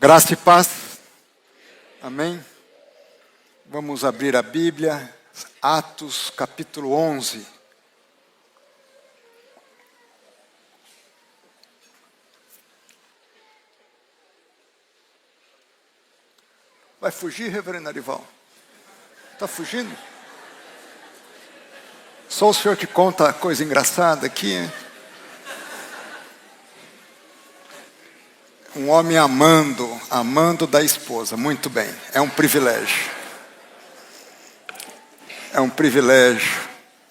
Graça e paz. Amém. Vamos abrir a Bíblia, Atos capítulo 11. Vai fugir, reverendo Arival? Está fugindo? Só o senhor que conta coisa engraçada aqui, hein? Um homem amando da esposa, muito bem, é um privilégio. É um privilégio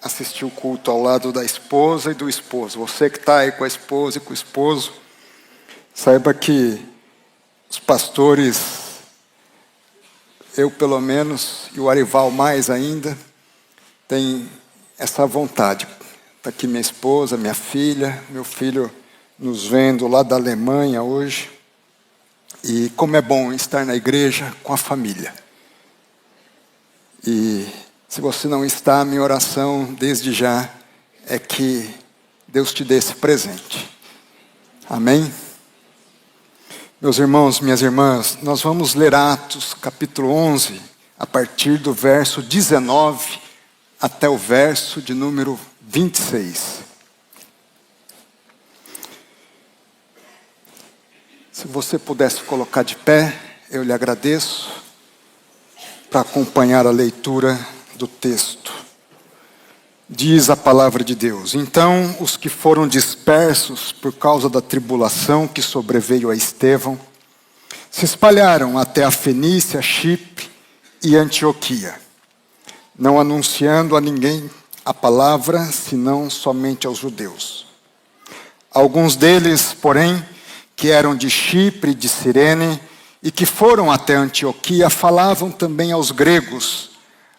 assistir o culto ao lado da esposa e do esposo. Você que está aí com a esposa e com o esposo, saiba que os pastores, eu pelo menos, e o Arival mais ainda, tem essa vontade. Está aqui minha esposa, minha filha, meu filho nos vendo lá da Alemanha hoje. E como é bom estar na igreja com a família. E se você não está, minha oração desde já é que Deus te dê esse presente. Amém? Meus irmãos, minhas irmãs, nós vamos ler Atos capítulo 11, a partir do verso 19 até o verso de número 26. Se você pudesse colocar de pé, eu lhe agradeço, para acompanhar a leitura do texto. Diz a palavra de Deus: Então os que foram dispersos por causa da tribulação que sobreveio a Estevão, se espalharam até a Fenícia, Chipre e Antioquia, não anunciando a ninguém a palavra, senão somente aos judeus. Alguns deles, porém, que eram de Chipre e de Cirene, e que foram até Antioquia, falavam também aos gregos,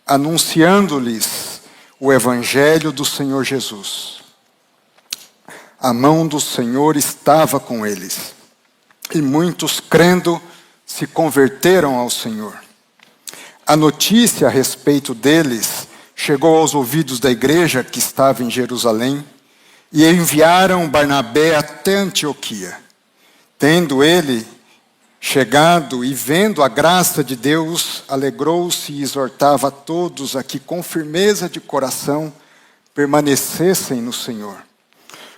anunciando-lhes o evangelho do Senhor Jesus. A mão do Senhor estava com eles, e muitos, crendo, se converteram ao Senhor. A notícia a respeito deles chegou aos ouvidos da igreja que estava em Jerusalém, e enviaram Barnabé até Antioquia. Tendo ele chegado e vendo a graça de Deus, alegrou-se e exortava a todos a que com firmeza de coração permanecessem no Senhor.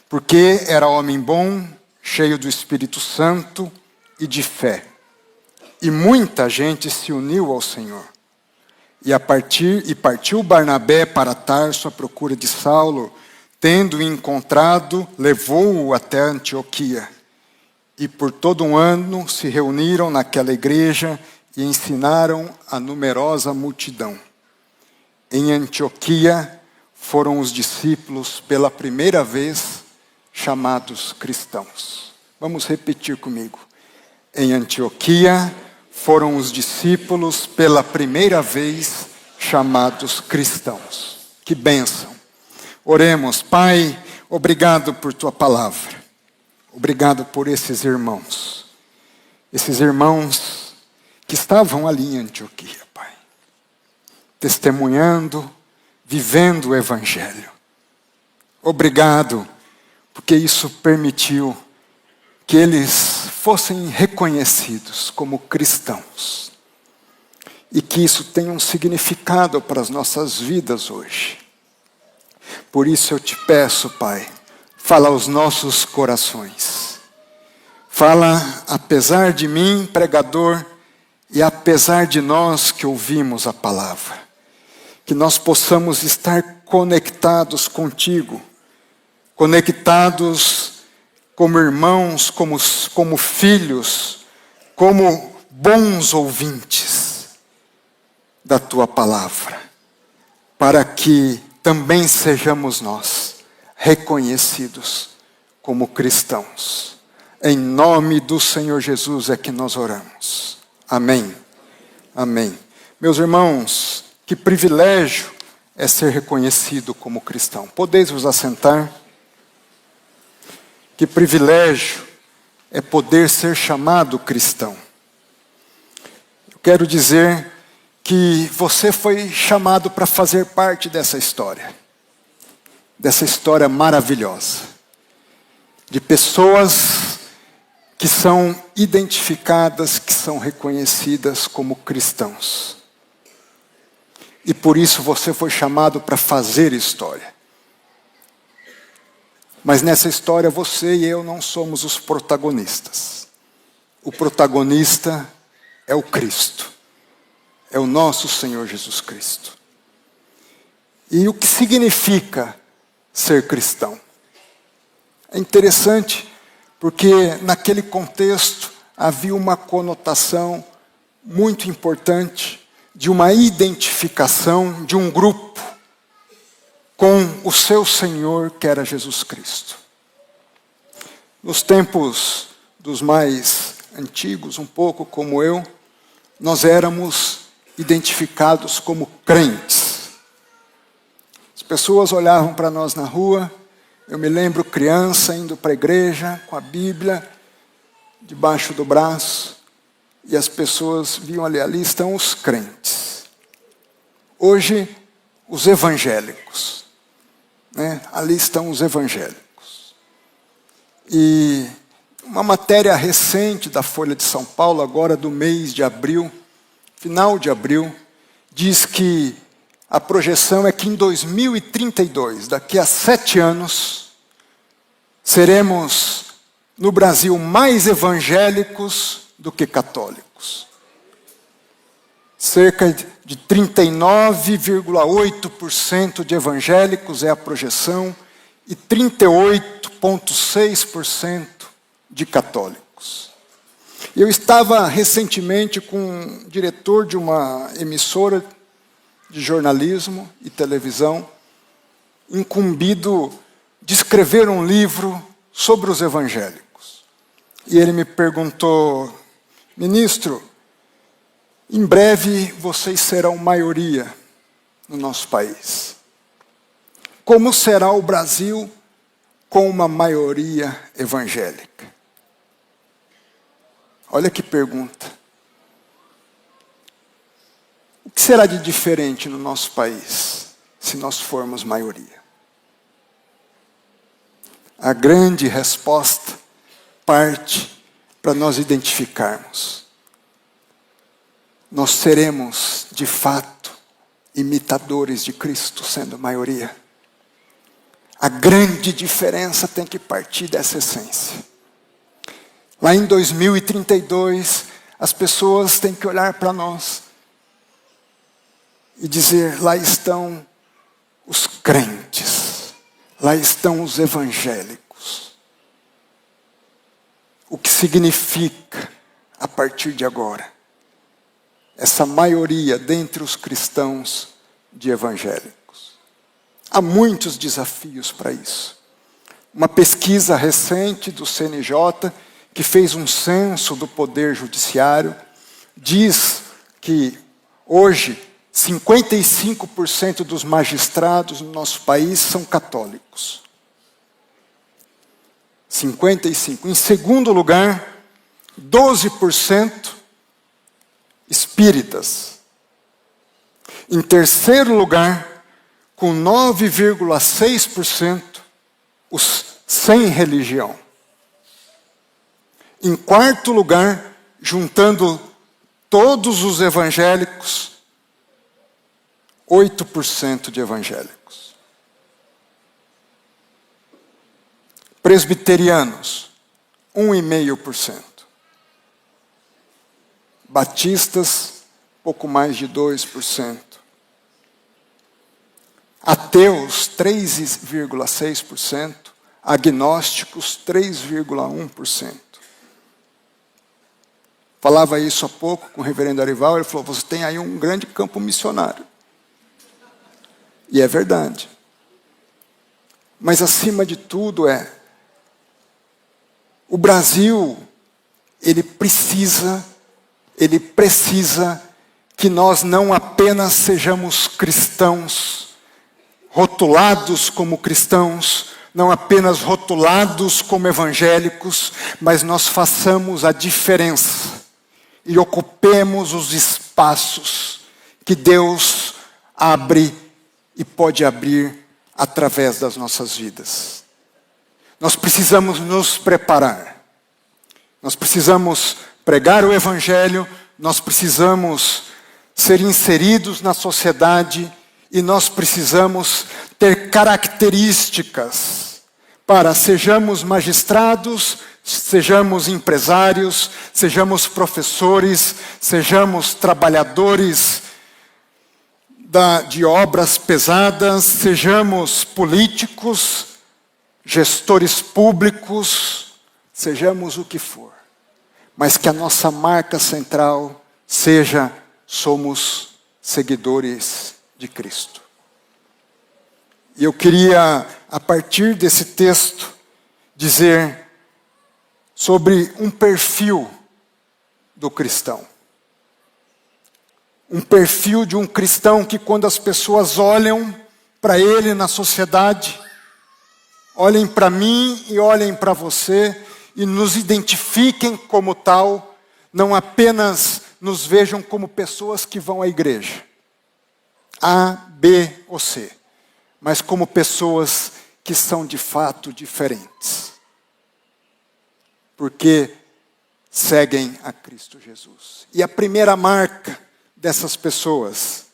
Porque era homem bom, cheio do Espírito Santo e de fé. E muita gente se uniu ao Senhor. E partiu Barnabé para Tarso à procura de Saulo, tendo-o encontrado, levou-o até Antioquia. E por todo um ano se reuniram naquela igreja e ensinaram a numerosa multidão. Em Antioquia foram os discípulos pela primeira vez chamados cristãos. Vamos repetir comigo. Em Antioquia foram os discípulos pela primeira vez chamados cristãos. Que bênção. Oremos. Pai, obrigado por tua palavra. Obrigado por esses irmãos que estavam ali em Antioquia, Pai, testemunhando, vivendo o Evangelho. Obrigado, porque isso permitiu que eles fossem reconhecidos como cristãos e que isso tenha um significado para as nossas vidas hoje. Por isso eu te peço, Pai, fala aos nossos corações. Fala, apesar de mim, pregador, e apesar de nós que ouvimos a palavra. Que nós possamos estar conectados contigo. Conectados como irmãos, como filhos, como bons ouvintes da tua palavra. Para que também sejamos nós reconhecidos como cristãos. Em nome do Senhor Jesus é que nós oramos. Amém. Amém. Meus irmãos, que privilégio é ser reconhecido como cristão. Podeis vos assentar. Que privilégio é poder ser chamado cristão. Eu quero dizer que você foi chamado para fazer parte dessa história maravilhosa, de pessoas que são identificadas, que são reconhecidas como cristãos. E por isso você foi chamado para fazer história. Mas nessa história você e eu não somos os protagonistas. O protagonista é o Cristo. É o nosso Senhor Jesus Cristo. E o que significa ser cristão? É interessante porque naquele contexto havia uma conotação muito importante de uma identificação de um grupo com o seu Senhor, que era Jesus Cristo. Nos tempos dos mais antigos, um pouco como eu, nós éramos identificados como crentes. As pessoas olhavam para nós na rua. Eu me lembro criança indo para a igreja com a Bíblia debaixo do braço, e as pessoas viam ali estão os crentes. Hoje, os evangélicos. Ali estão os evangélicos. E uma matéria recente da Folha de São Paulo, agora do mês de abril, final de abril, diz que a projeção é que em 2032, daqui a 7 anos, seremos no Brasil mais evangélicos do que católicos. Cerca de 39,8% de evangélicos é a projeção e 38,6% de católicos. Eu estava recentemente com um diretor de uma emissora de jornalismo e televisão, incumbido de escrever um livro sobre os evangélicos. E ele me perguntou: ministro, em breve vocês serão maioria no nosso país. Como será o Brasil com uma maioria evangélica? Olha que pergunta. O que será de diferente no nosso país se nós formos maioria? A grande resposta parte para nós identificarmos. Nós seremos, de fato, imitadores de Cristo, sendo maioria. A grande diferença tem que partir dessa essência. Lá em 2032, as pessoas têm que olhar para nós e dizer: lá estão os crentes, lá estão os evangélicos. O que significa, a partir de agora, essa maioria dentre os cristãos de evangélicos? Há muitos desafios para isso. Uma pesquisa recente do CNJ, que fez um censo do Poder Judiciário, diz que hoje 55% dos magistrados no nosso país são católicos. 55%. Em segundo lugar, 12% espíritas. Em terceiro lugar, com 9,6%, os sem religião. Em quarto lugar, juntando todos os evangélicos, 8% de evangélicos. Presbiterianos, 1,5%. Batistas, pouco mais de 2%. Ateus, 3,6%. Agnósticos, 3,1%. Falava isso há pouco com o reverendo Arival, ele falou: você tem aí um grande campo missionário. E é verdade. Mas acima de tudo o Brasil, ele precisa que nós não apenas sejamos cristãos, rotulados como cristãos, não apenas rotulados como evangélicos, mas nós façamos a diferença e ocupemos os espaços que Deus abre e pode abrir através das nossas vidas. Nós precisamos nos preparar. Nós precisamos pregar o Evangelho, nós precisamos ser inseridos na sociedade e nós precisamos ter características para sejamos magistrados, sejamos empresários, sejamos professores, sejamos trabalhadores de obras pesadas, sejamos políticos, gestores públicos, sejamos o que for. Mas que a nossa marca central seja: somos seguidores de Cristo. E eu queria, a partir desse texto, dizer sobre um perfil do cristão. Um perfil de um cristão que, quando as pessoas olham para ele na sociedade, olhem para mim e olhem para você e nos identifiquem como tal, não apenas nos vejam como pessoas que vão à igreja, A, B ou C, mas como pessoas que são de fato diferentes, porque seguem a Cristo Jesus. E a primeira marca dessas pessoas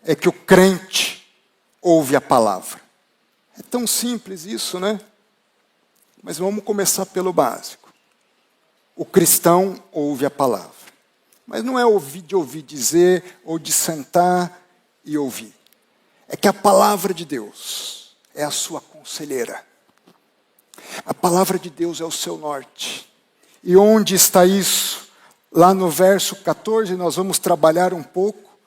é que o crente ouve a palavra. É tão simples isso, né? Mas vamos começar pelo básico. O cristão ouve a palavra. Mas não é ouvir de ouvir dizer, ou de sentar e ouvir. É que a palavra de Deus é a sua conselheira. A palavra de Deus é o seu norte. E onde está isso? Lá no verso 14, nós vamos trabalhar um pouco.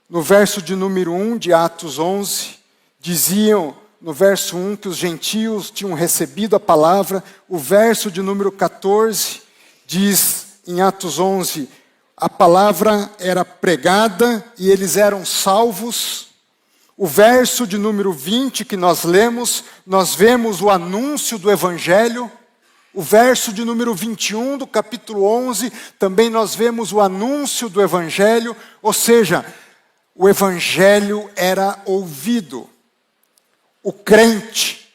No verso de número 1 de Atos 11, diziam no verso 1 que os gentios tinham recebido a palavra. O verso de número 14 diz em Atos 11, a palavra era pregada e eles eram salvos. O verso de número 20 que nós lemos, nós vemos o anúncio do Evangelho. O verso de número 21 do capítulo 11, também nós vemos o anúncio do Evangelho. Ou seja, o Evangelho era ouvido. O crente,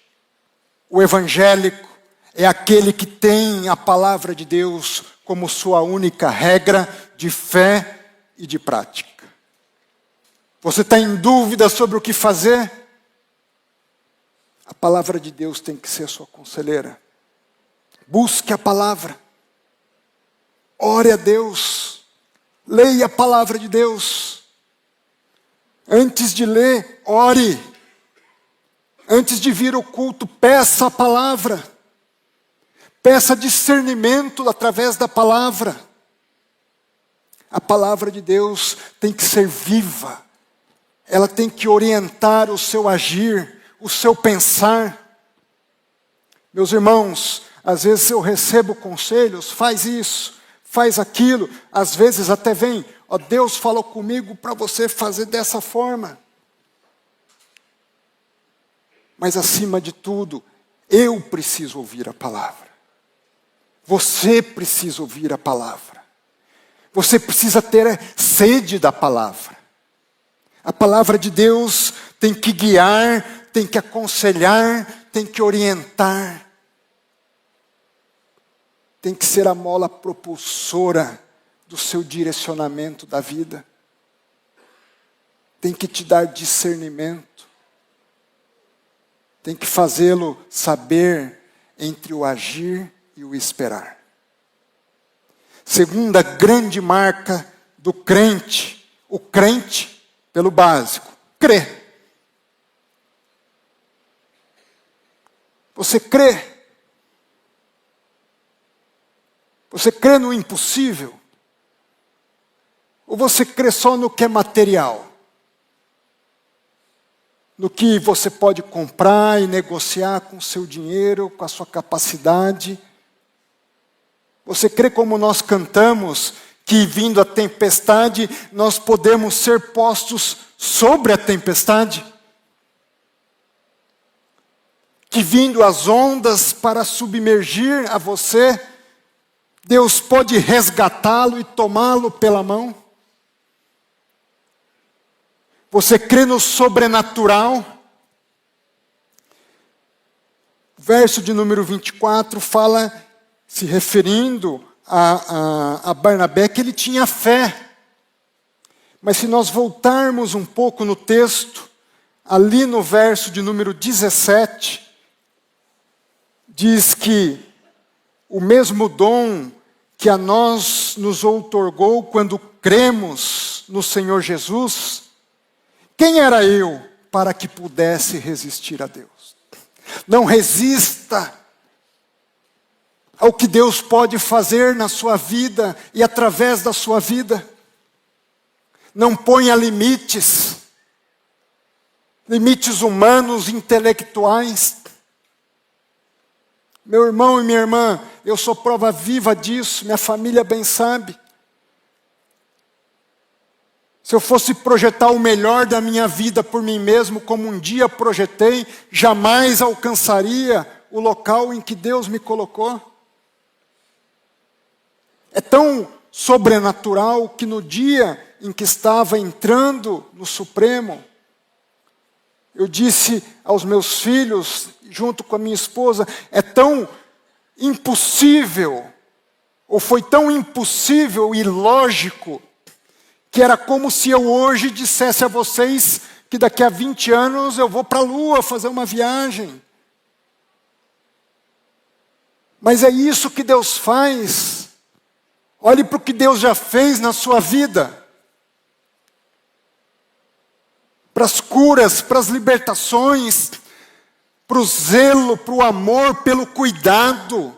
o evangélico, é aquele que tem a palavra de Deus como sua única regra de fé e de prática. Você está em dúvida sobre o que fazer? A palavra de Deus tem que ser sua conselheira. Busque a palavra. Ore a Deus. Leia a palavra de Deus. Antes de ler, ore. Antes de vir ao culto, peça a palavra. Peça discernimento através da palavra. A palavra de Deus tem que ser viva. Ela tem que orientar o seu agir, o seu pensar. Meus irmãos, às vezes eu recebo conselhos, faz isso, faz aquilo. Às vezes até vem, ó, Deus falou comigo para você fazer dessa forma. Mas acima de tudo, eu preciso ouvir a palavra. Você precisa ouvir a palavra. Você precisa ter sede da palavra. A palavra de Deus tem que guiar, tem que aconselhar, tem que orientar. Tem que ser a mola propulsora do seu direcionamento da vida. Tem que te dar discernimento. Tem que fazê-lo saber entre o agir e o esperar. Segunda grande marca do crente, o crente, pelo básico, crê. Você crê? Você crê no impossível? Ou você crê só no que é material? No que você pode comprar e negociar com o seu dinheiro, com a sua capacidade? Você crê, como nós cantamos, que vindo a tempestade, nós podemos ser postos sobre a tempestade? Que vindo as ondas para submergir a você, Deus pode resgatá-lo e tomá-lo pela mão? Você crê no sobrenatural? O verso de número 24 fala se referindo a Barnabé, que ele tinha fé. Mas se nós voltarmos um pouco no texto, ali no verso de número 17, diz que o mesmo dom que a nós nos outorgou quando cremos no Senhor Jesus, quem era eu para que pudesse resistir a Deus? Não resista ao que Deus pode fazer na sua vida e através da sua vida. Não ponha limites humanos, intelectuais. Meu irmão e minha irmã, eu sou prova viva disso, minha família bem sabe. Se eu fosse projetar o melhor da minha vida por mim mesmo, como um dia projetei, jamais alcançaria o local em que Deus me colocou. É tão sobrenatural que no dia em que estava entrando no Supremo, eu disse aos meus filhos, junto com a minha esposa, é tão impossível, ou foi tão impossível e ilógico, que era como se eu hoje dissesse a vocês que daqui a 20 anos eu vou para a Lua fazer uma viagem. Mas é isso que Deus faz. Olhe para o que Deus já fez na sua vida. Para as curas, para as libertações, para o zelo, para o amor, pelo cuidado.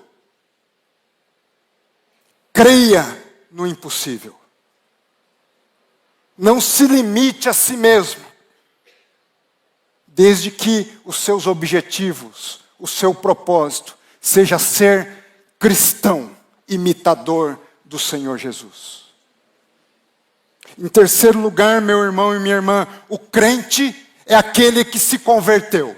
Creia no impossível. Não se limite a si mesmo, desde que os seus objetivos, o seu propósito, seja ser cristão, imitador do Senhor Jesus. Em terceiro lugar, meu irmão e minha irmã, o crente é aquele que se converteu.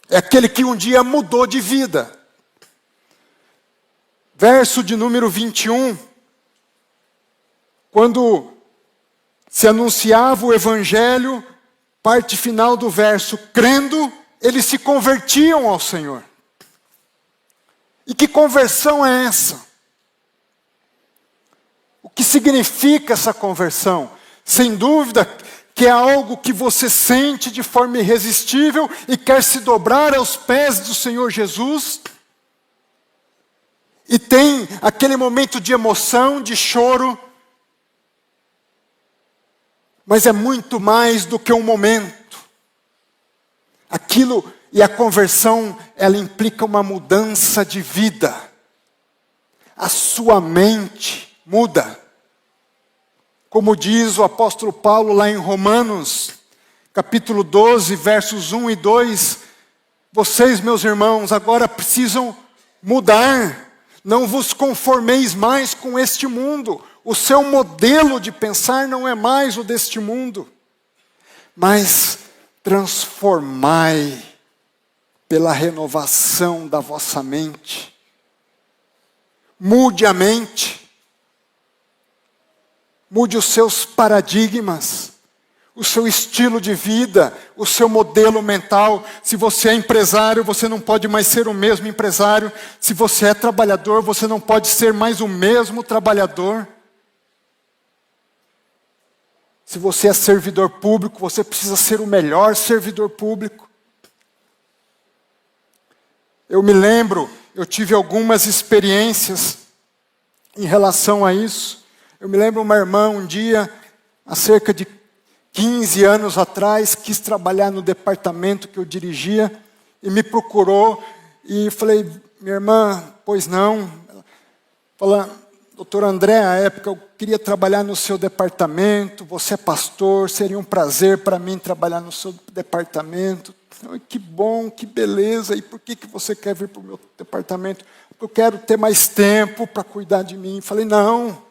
É aquele que um dia mudou de vida. Verso de número 21. Quando se anunciava o evangelho, parte final do verso, crendo, eles se convertiam ao Senhor. E que conversão é essa? O que significa essa conversão? Sem dúvida que é algo que você sente de forma irresistível e quer se dobrar aos pés do Senhor Jesus. E tem aquele momento de emoção, de choro. Mas é muito mais do que um momento. Aquilo e a conversão, ela implica uma mudança de vida. A sua mente muda. Como diz o apóstolo Paulo lá em Romanos, capítulo 12, versos 1 e 2, vocês, meus irmãos, agora precisam mudar. Não vos conformeis mais com este mundo. O seu modelo de pensar não é mais o deste mundo, mas transformai pela renovação da vossa mente. Mude a mente. Mude os seus paradigmas, o seu estilo de vida, o seu modelo mental. Se você é empresário, você não pode mais ser o mesmo empresário. Se você é trabalhador, você não pode ser mais o mesmo trabalhador. Se você é servidor público, você precisa ser o melhor servidor público. Eu me lembro, eu tive algumas experiências em relação a isso. Eu me lembro uma irmã um dia, há cerca de 15 anos atrás, quis trabalhar no departamento que eu dirigia e me procurou e falei, minha irmã, pois não. Ela falou, doutor André, à época eu queria trabalhar no seu departamento, você é pastor, seria um prazer para mim trabalhar no seu departamento. Que bom, que beleza, e por que você quer vir para o meu departamento? Porque eu quero ter mais tempo para cuidar de mim. Falei, não.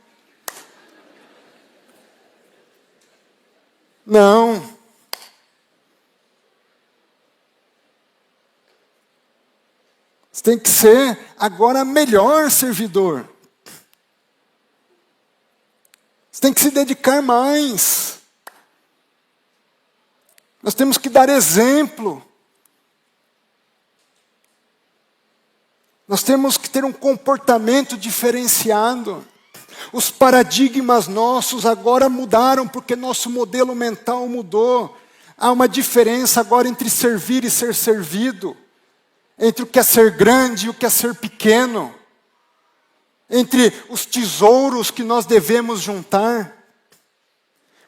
Você tem que ser agora melhor servidor. Você tem que se dedicar mais. Nós temos que dar exemplo. Nós temos que ter um comportamento diferenciado. Os paradigmas nossos agora mudaram porque nosso modelo mental mudou. Há uma diferença agora entre servir e ser servido, entre o que é ser grande e o que é ser pequeno, entre os tesouros que nós devemos juntar,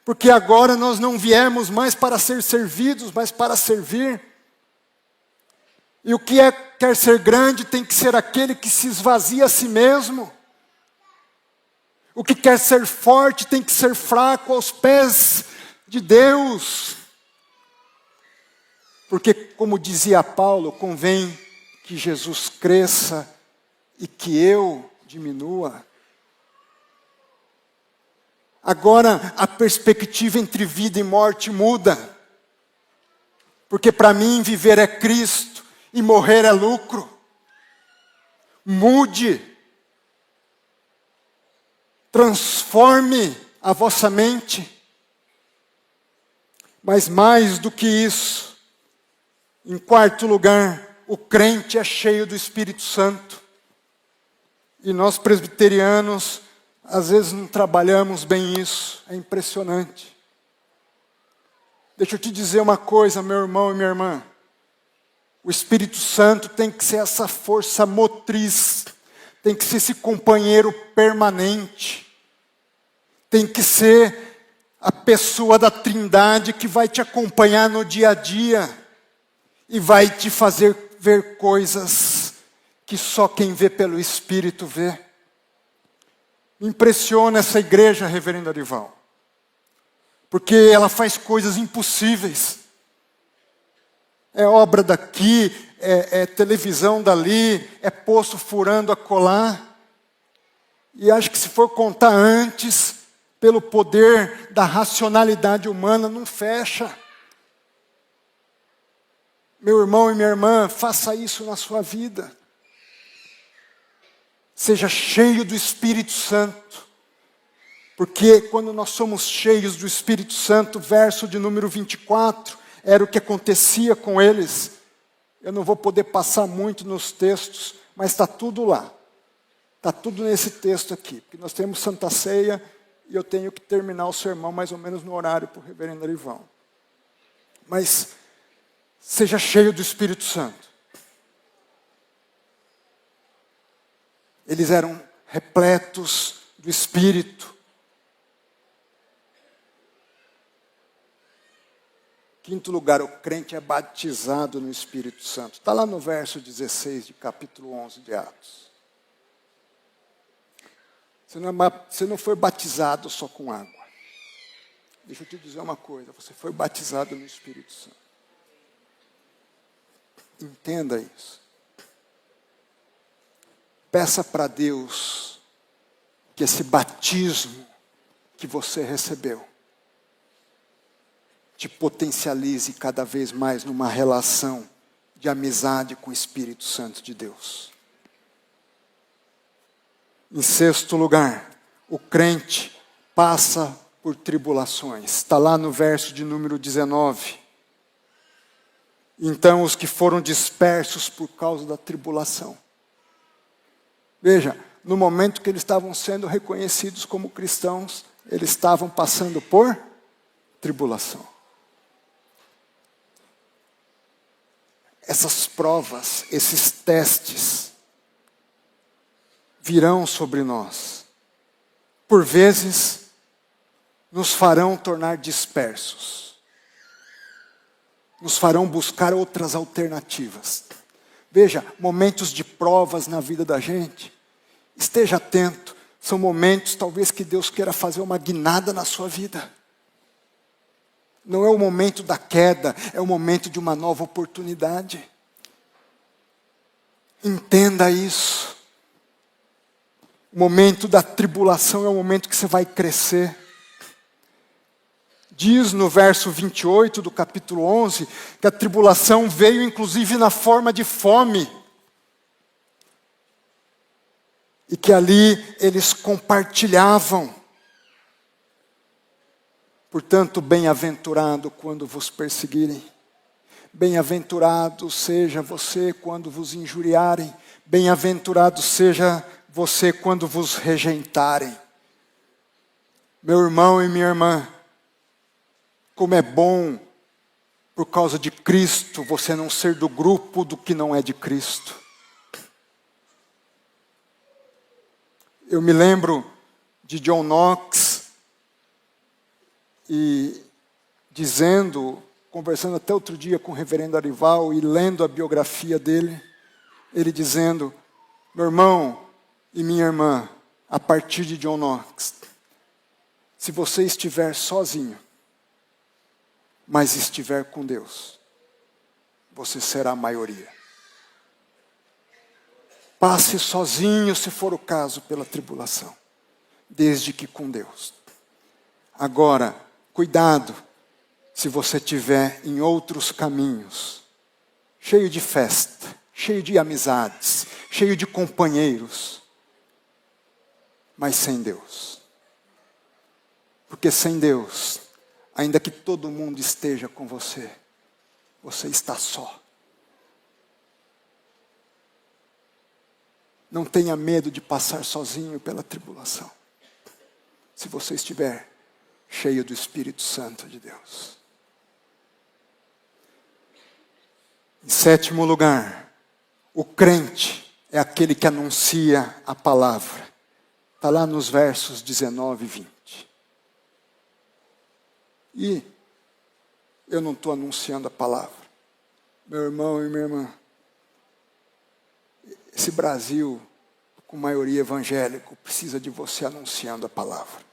porque agora nós não viemos mais para ser servidos, mas para servir. E o que quer ser grande tem que ser aquele que se esvazia a si mesmo. O que quer ser forte tem que ser fraco aos pés de Deus. Porque, como dizia Paulo, convém que Jesus cresça e que eu diminua. Agora a perspectiva entre vida e morte muda. Porque para mim viver é Cristo e morrer é lucro. Mude. Transforme a vossa mente. Mas mais do que isso, em quarto lugar, o crente é cheio do Espírito Santo. E nós presbiterianos, às vezes não trabalhamos bem isso. É impressionante. Deixa eu te dizer uma coisa, meu irmão e minha irmã. O Espírito Santo tem que ser essa força motriz. Tem que ser esse companheiro permanente. Tem que ser a pessoa da Trindade que vai te acompanhar no dia a dia. E vai te fazer ver coisas que só quem vê pelo Espírito vê. Me impressiona essa igreja, reverendo Arival. Porque ela faz coisas impossíveis. É obra daqui, é televisão dali, é poço furando acolá. E acho que se for contar antes, pelo poder da racionalidade humana, não fecha. Meu irmão e minha irmã, faça isso na sua vida. Seja cheio do Espírito Santo. Porque quando nós somos cheios do Espírito Santo, verso de número 24, era o que acontecia com eles. Eu não vou poder passar muito nos textos, mas está tudo lá. Está tudo nesse texto aqui. Porque nós temos Santa Ceia e eu tenho que terminar o sermão mais ou menos no horário para o reverendo Arivão. Mas seja cheio do Espírito Santo. Eles eram repletos do Espírito. Quinto lugar, o crente é batizado no Espírito Santo. Está lá no verso 16 de capítulo 11 de Atos. Você não foi batizado só com água. Deixa eu te dizer uma coisa, você foi batizado no Espírito Santo. Entenda isso. Peça para Deus que esse batismo que você recebeu te potencialize cada vez mais numa relação de amizade com o Espírito Santo de Deus. Em sexto lugar, o crente passa por tribulações. Está lá no verso de número 19. Então os que foram dispersos por causa da tribulação. Veja, no momento que eles estavam sendo reconhecidos como cristãos, eles estavam passando por tribulação. Essas provas, esses testes, virão sobre nós. Por vezes, nos farão tornar dispersos. Nos farão buscar outras alternativas. Veja, momentos de provas na vida da gente, esteja atento. São momentos, talvez, que Deus queira fazer uma guinada na sua vida. Não é o momento da queda, é o momento de uma nova oportunidade. Entenda isso. O momento da tribulação é o momento que você vai crescer. Diz no verso 28 do capítulo 11, que a tribulação veio inclusive na forma de fome. E que ali eles compartilhavam. Portanto, bem-aventurado quando vos perseguirem. Bem-aventurado seja você quando vos injuriarem, Bem-aventurado seja você quando vos rejeitarem. Meu irmão e minha irmã, como é bom, por causa de Cristo, você não ser do grupo do que não é de Cristo. Eu me lembro de John Knox, e dizendo, conversando até outro dia com o reverendo Arival, e lendo a biografia dele, ele dizendo, meu irmão e minha irmã, a partir de John Knox, se você estiver sozinho, mas estiver com Deus, você será a maioria. Passe sozinho, se for o caso, pela tribulação, desde que com Deus. Agora, cuidado, se você estiver em outros caminhos, cheio de festa, cheio de amizades, cheio de companheiros, mas sem Deus. Porque sem Deus, ainda que todo mundo esteja com você, você está só. Não tenha medo de passar sozinho pela tribulação, se você estiver cheio do Espírito Santo de Deus. Em sétimo lugar, o crente é aquele que anuncia a palavra. Está lá nos versos 19 e 20. E eu não estou anunciando a palavra. Meu irmão e minha irmã, esse Brasil, com maioria evangélico, precisa de você anunciando a palavra.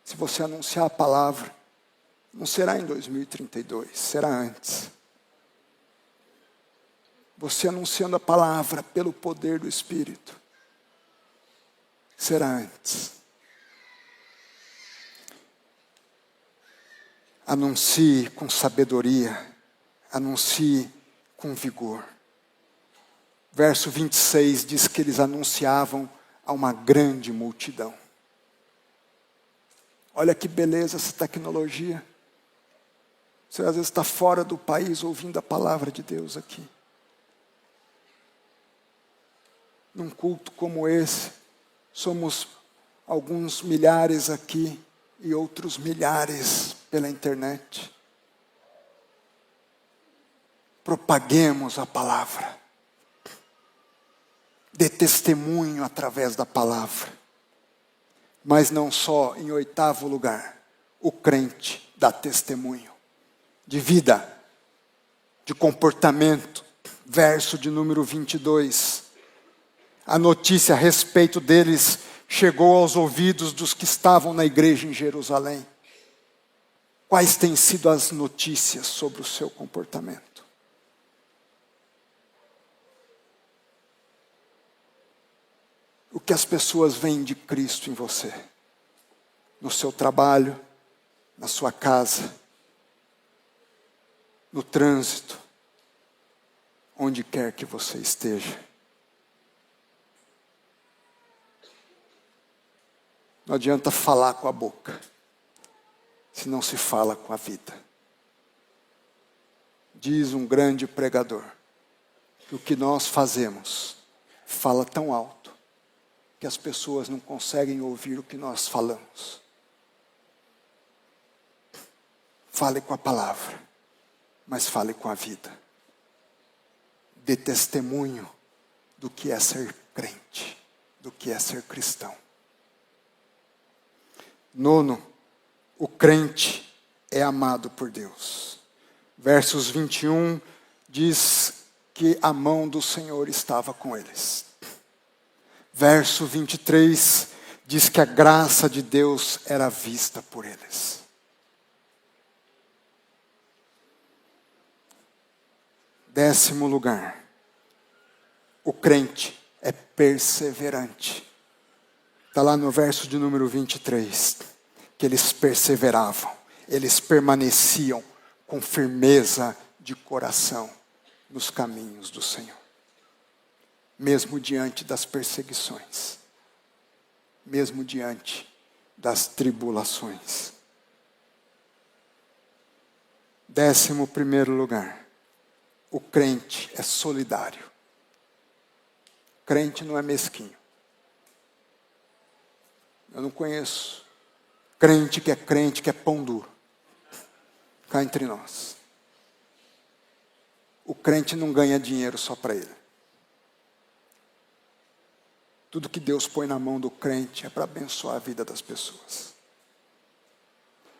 Se você anunciar a palavra, não será em 2032, será antes. Você anunciando a palavra pelo poder do Espírito, será antes. Anuncie com sabedoria, anuncie com vigor. Verso 26 diz que eles anunciavam a uma grande multidão. Olha que beleza essa tecnologia. Você às vezes está fora do país ouvindo a palavra de Deus aqui. Num culto como esse, somos alguns milhares aqui e outros milhares pela internet. Propaguemos a palavra. Dê testemunho através da palavra. Mas não só, em oitavo lugar, o crente dá testemunho de vida, de comportamento. Verso de número 22. A notícia a respeito deles chegou aos ouvidos dos que estavam na igreja em Jerusalém. Quais têm sido as notícias sobre o seu comportamento? O que as pessoas veem de Cristo em você? No seu trabalho, na sua casa, no trânsito, onde quer que você esteja. Não adianta falar com a boca, se não se fala com a vida. Diz um grande pregador, que o que nós fazemos fala tão alto, que as pessoas não conseguem ouvir o que nós falamos. Fale com a palavra, mas fale com a vida. Dê testemunho do que é ser crente, do que é ser cristão. Nono, o crente é amado por Deus. Versos 21 diz que a mão do Senhor estava com eles. Verso 23 diz que a graça de Deus era vista por eles. Décimo lugar, o crente é perseverante. Está lá no verso de número 23, que eles perseveravam, eles permaneciam com firmeza de coração nos caminhos do Senhor. Mesmo diante das perseguições, mesmo diante das tribulações. 11º lugar, O crente é solidário. Crente não é mesquinho. Eu não conheço crente que é pão duro. Cá entre nós. O crente não ganha dinheiro só para ele. Tudo que Deus põe na mão do crente é para abençoar a vida das pessoas.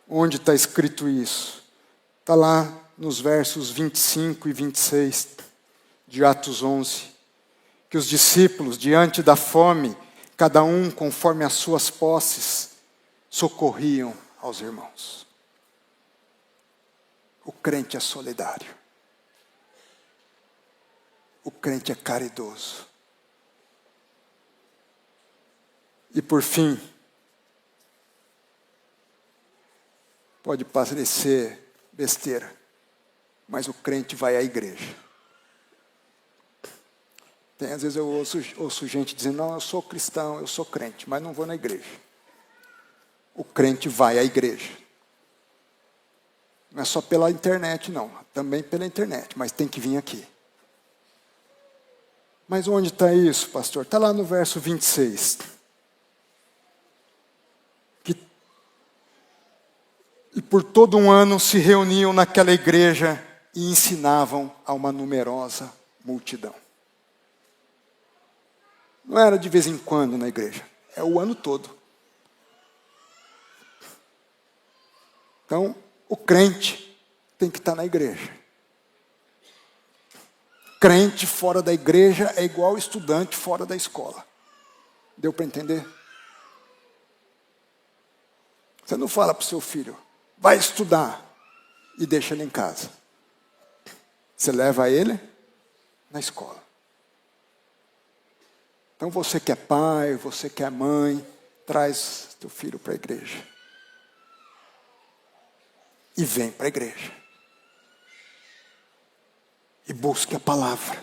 Onde está escrito isso? Está lá nos versos 25 e 26 de Atos 11. Que os discípulos, diante da fome, cada um conforme as suas posses, socorriam aos irmãos. O crente é solidário. O crente é caridoso. E por fim, pode parecer besteira, mas o crente vai à igreja. Às vezes eu ouço gente dizendo, não, eu sou cristão, eu sou crente, mas não vou na igreja. O crente vai à igreja. Não é só pela internet, não. Também pela internet, mas tem que vir aqui. Mas onde está isso, pastor? Está lá no verso 26. E por todo um ano se reuniam naquela igreja e ensinavam a uma numerosa multidão. Não era de vez em quando na igreja, é o ano todo. Então, o crente tem que estar na igreja. Crente fora da igreja é igual estudante fora da escola. Deu para entender? Você não fala para o seu filho, vai estudar e deixa ele em casa. Você leva ele na escola. Então você que é pai, você que é mãe, traz teu filho para a igreja. E vem para a igreja. E busque a palavra.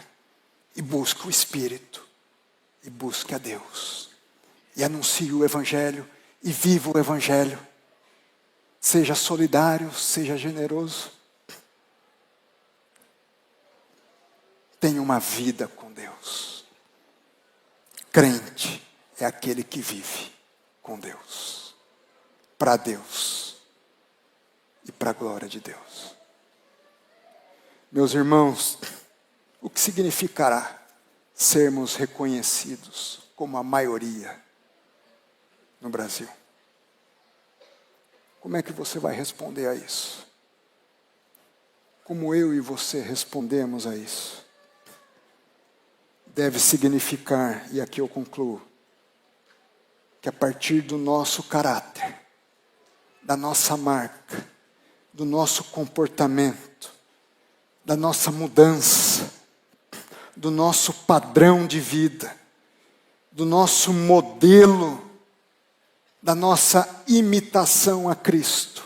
E busque o Espírito. E busque a Deus. E anuncie o Evangelho. E viva o Evangelho. Seja solidário, seja generoso. Tenha uma vida com Deus. Crente é aquele que vive com Deus, para Deus e para a glória de Deus. Meus irmãos, o que significará sermos reconhecidos como a maioria no Brasil? Como é que você vai responder a isso? Como eu e você respondemos a isso? Deve significar, e aqui eu concluo, que a partir do nosso caráter, da nossa marca, do nosso comportamento, da nossa mudança, do nosso padrão de vida, do nosso modelo, da nossa imitação a Cristo,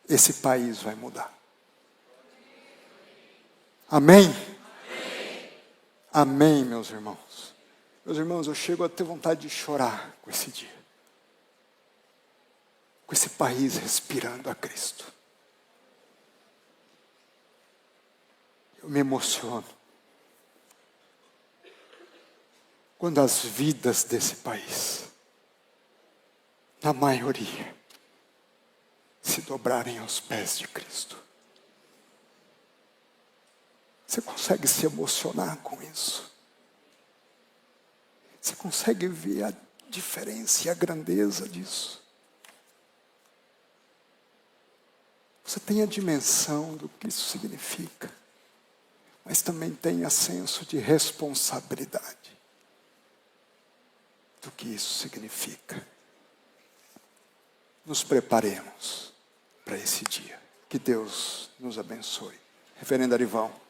esse país vai mudar. Amém? Amém? Amém, meus irmãos. Meus irmãos, eu chego a ter vontade de chorar com esse dia. Com esse país respirando a Cristo. Eu me emociono. Quando as vidas desse país, na maioria, se dobrarem aos pés de Cristo. Você consegue se emocionar com isso? Você consegue ver a diferença e a grandeza disso? Você tem a dimensão do que isso significa, mas também tem a senso de responsabilidade do que isso significa. Nos preparemos para esse dia. Que Deus nos abençoe. Reverendo Arivão.